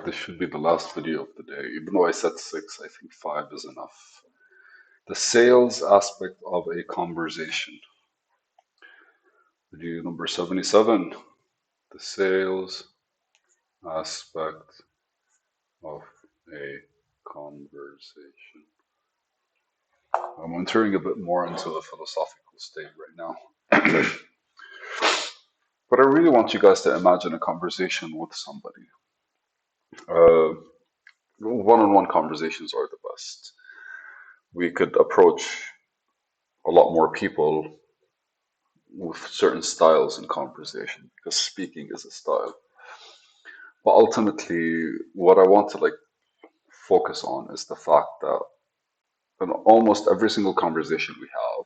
this should be the last video of the day. Even though I said six, I think five is enough. The sales aspect of a conversation. Video number 77. The sales aspect of a conversation. I'm entering a bit more into a philosophical state right now. But I really want you guys to imagine a conversation with somebody. Uh, One-on-one conversations are the best. We could approach a lot more people with certain styles in conversation because speaking is a style. But ultimately, what I want to focus on is the fact that in almost every single conversation we have,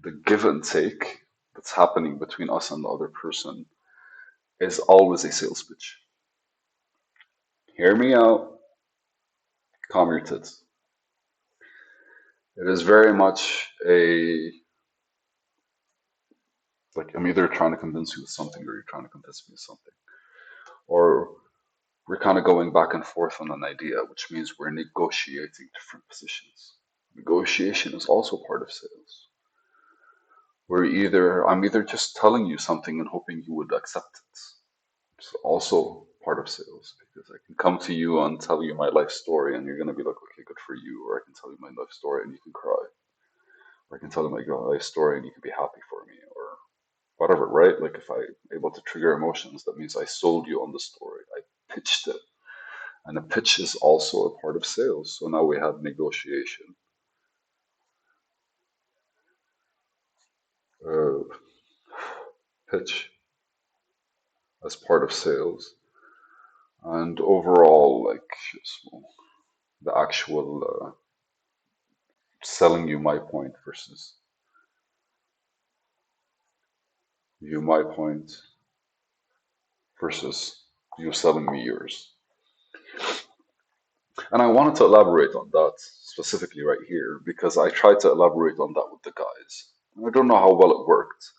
the give and take that's happening between us and the other person is always a sales pitch. Hear me out, calm your tits. It is very much a I'm either trying to convince you of something or you're trying to convince me of something. Or we're kind of going back and forth on an idea, which means we're negotiating different positions. Negotiation is also part of sales. I'm either just telling you something and hoping you would accept it. It's also part of sales because I can come to you and tell you my life story and you're going to be like, okay, good for you. Or I can tell you my life story and you can cry. Or I can tell you my life story and you can be happy for me or whatever, right? Like if I'm able to trigger emotions, that means I sold you on the story. I pitched it. And a pitch is also a part of sales. So now we have negotiation, uh, pitch as part of sales, and overall, the actual selling you my point versus you my point versus you selling me yours. And I wanted to elaborate on that specifically right here because I tried to elaborate on that with the guys. I don't know how well it worked,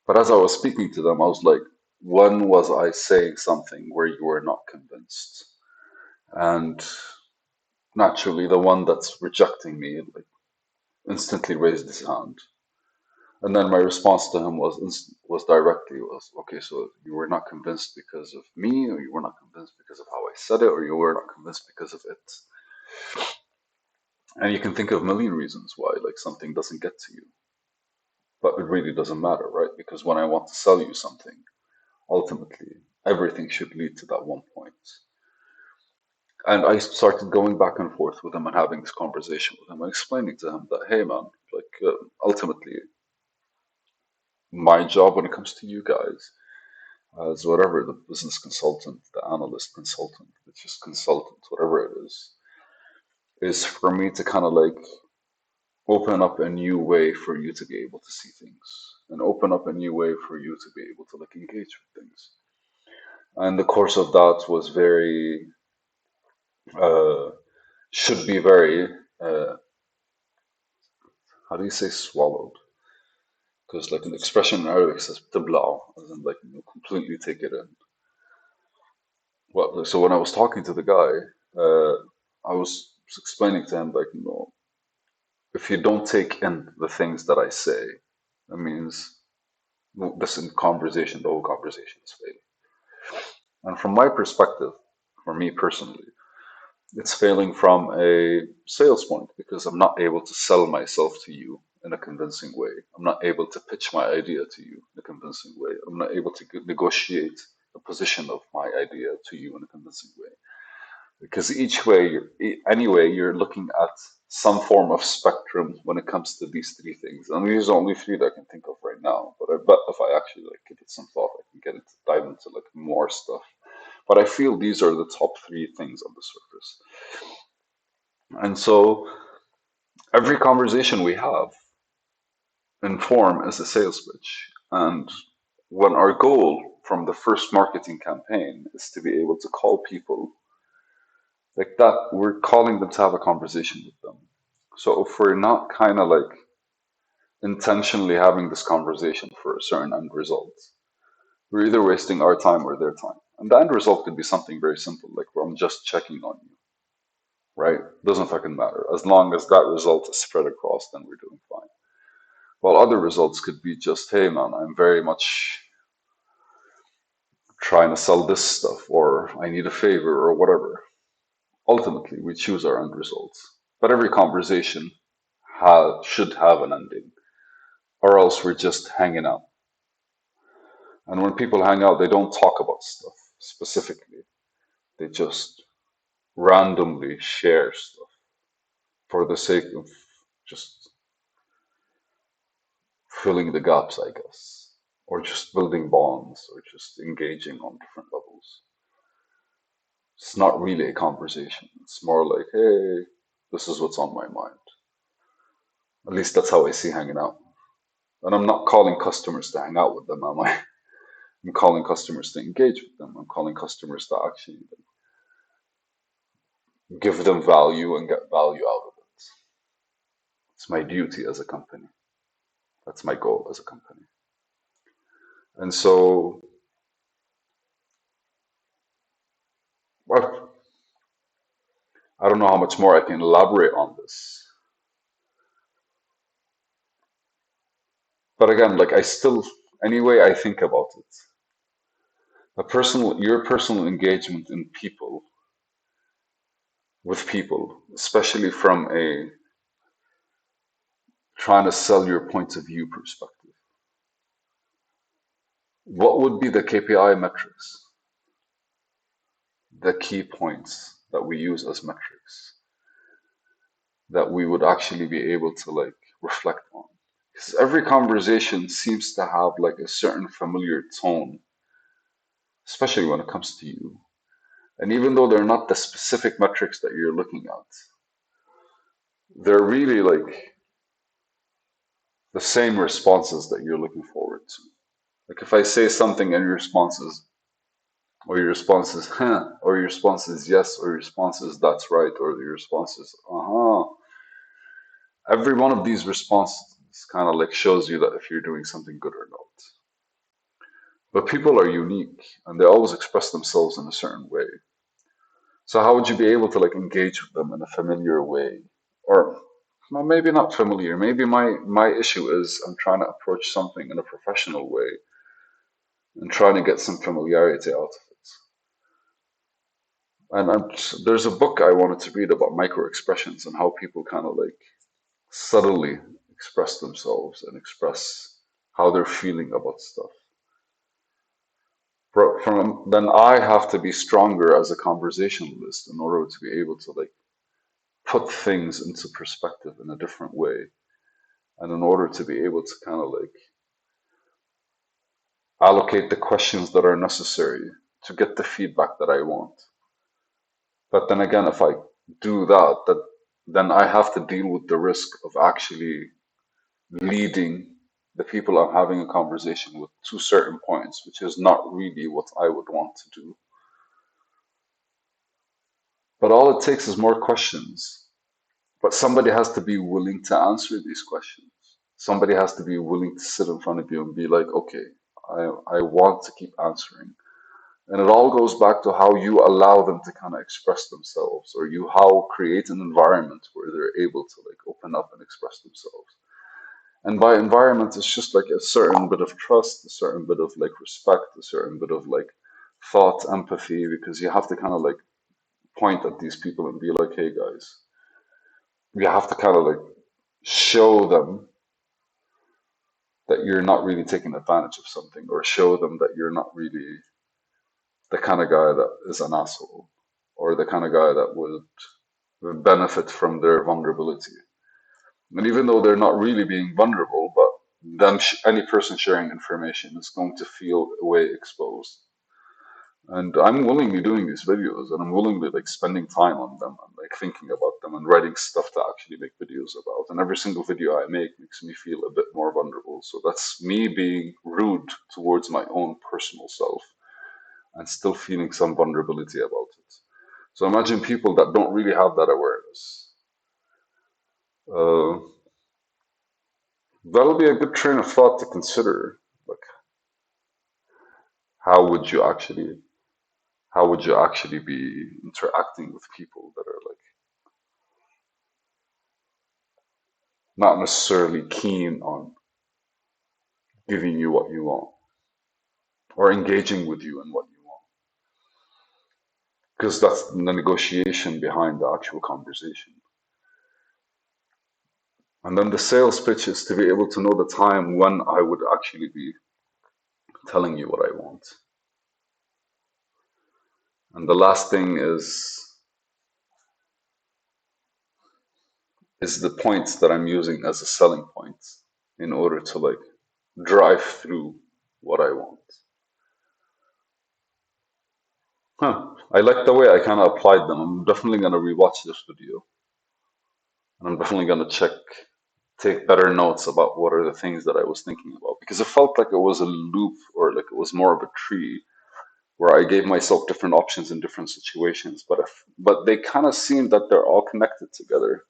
but as I was speaking to them, I was like, when was I saying something where you were not convinced? And naturally, the one that's rejecting me instantly raised his hand. And then my response to him was directly okay, so you were not convinced because of me, or you were not convinced because of how I said it, or you were not convinced because of it. And you can think of a million reasons why something doesn't get to you, but it really doesn't matter, right? Because when I want to sell you something, ultimately everything should lead to that one point. And I started going back and forth with him and having this conversation with him and explaining to him that, hey, man, ultimately, my job when it comes to you guys, as whatever the business consultant, the analyst consultant, the just consultant, whatever it is for me to kind of open up a new way for you to be able to see things and open up a new way for you to be able to engage with things. And the course of that was very, uh, should be very, uh, how do you say swallowed? Because an expression in Arabic says "tiblau," as in completely take it in. Well, so when I was talking to the guy, I was explaining to him if you don't take in the things that I say, that means this in conversation, the whole conversation is failing. And from my perspective, for me personally, it's failing from a sales point because I'm not able to sell myself to you in a convincing way. I'm not able to pitch my idea to you in a convincing way. I'm not able to negotiate the position of my idea to you in a convincing way. Because each way, anyway, you're looking at some form of spectrum when it comes to these three things. And these are only three that I can think of right now. But I bet if I actually give it some thought, I can dive into more stuff. But I feel these are the top three things on the surface. And so every conversation we have in form is a sales pitch. And when our goal from the first marketing campaign is to be able to call people like that, we're calling them to have a conversation with them. So if we're not kind of intentionally having this conversation for a certain end result, we're either wasting our time or their time. And the end result could be something very simple, like where I'm just checking on you, right? Doesn't fucking matter. As long as that result is spread across, then we're doing fine. While other results could be just, hey man, I'm very much trying to sell this stuff, or I need a favor, or whatever. Ultimately, we choose our end results. But every conversation should have an ending, or else we're just hanging out. And when people hang out, they don't talk about stuff specifically. They just randomly share stuff for the sake of just filling the gaps, I guess, or just building bonds, or just engaging on different levels. It's not really a conversation. It's more like, hey, this is what's on my mind. At least that's how I see hanging out. And I'm not calling customers to hang out with them, am I? I'm calling customers to engage with them. I'm calling customers to actually give them value and get value out of it. It's my duty as a company. That's my goal as a company. And so, well, I don't know how much more I can elaborate on this. But again, like I still, any way I think about it, your personal engagement in people, with people, especially from a trying to sell your point of view perspective, what would be the KPI metrics, the key points that we use as metrics that we would actually be able to like reflect on? Because every conversation seems to have like a certain familiar tone, especially when it comes to you. And even though they're not the specific metrics that you're looking at, they're really like the same responses that you're looking forward to. Like if I say something and your response is, or your response is, huh, or your response is yes, or your response is that's right, or your response is, uh-huh. Every one of these responses kind of like shows you that if you're doing something good or not. But people are unique and they always express themselves in a certain way. So how would you be able to like engage with them in a familiar way? Or well, maybe not familiar. Maybe my issue is I'm trying to approach something in a professional way and trying to get some familiarity out of it. And there's a book I wanted to read about micro expressions and how people kind of like subtly express themselves and express how they're feeling about stuff. Then I have to be stronger as a conversationalist in order to be able to like put things into perspective in a different way, and in order to be able to kind of like allocate the questions that are necessary to get the feedback that I want. But then again, if I do that, then I have to deal with the risk of actually leading the people I'm having a conversation with to certain points, which is not really what I would want to do. But all it takes is more questions. But somebody has to be willing to answer these questions. Somebody has to be willing to sit in front of you and be like, okay, I want to keep answering. And it all goes back to how you allow them to kind of express themselves, or you how create an environment where they're able to like open up and express themselves. And by environment, it's just like a certain bit of trust, a certain bit of like respect, a certain bit of like thought, empathy, because you have to kind of like point at these people and be like, hey guys, you have to kind of like show them that you're not really taking advantage of something, or show them that you're not really the kind of guy that is an asshole, or the kind of guy that would benefit from their vulnerability. And even though they're not really being vulnerable, but then any person sharing information is going to feel a way exposed. And I'm willingly doing these videos, and I'm willingly like spending time on them and like thinking about them and writing stuff to actually make videos about. And every single video I make makes me feel a bit more vulnerable. So that's me being rude towards my own personal self and still feeling some vulnerability about it. So imagine people that don't really have that awareness. Uh, that'll be a good train of thought to consider. Like, how would you actually how would you actually be interacting with people that are like not necessarily keen on giving you what you want or engaging with you in what you want? Because that's the negotiation behind the actual conversation. And then the sales pitch is to be able to know the time when I would actually be telling you what I want. And the last thing is the points that I'm using as a selling point in order to like drive through what I want. Huh. I like the way I kind of applied them. I'm definitely going to rewatch this video and I'm definitely going to take better notes about what are the things that I was thinking about because it felt like it was a loop or like it was more of a tree where I gave myself different options in different situations, but they kind of seem that they're all connected together.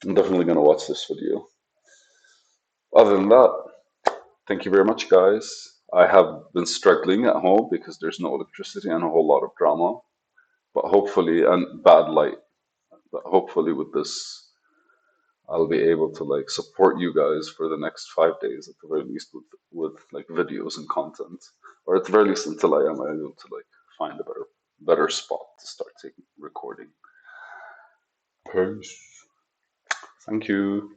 I'm definitely going to watch this video. Other than that, thank you very much, guys. I have been struggling at home because there's no electricity and a whole lot of drama, but hopefully, and bad light, but hopefully with this, I'll be able to like support you guys for the next 5 days at the very least with like videos and content, or at the very least until I am able to like find a better spot to start taking recording. Peace. Thank you.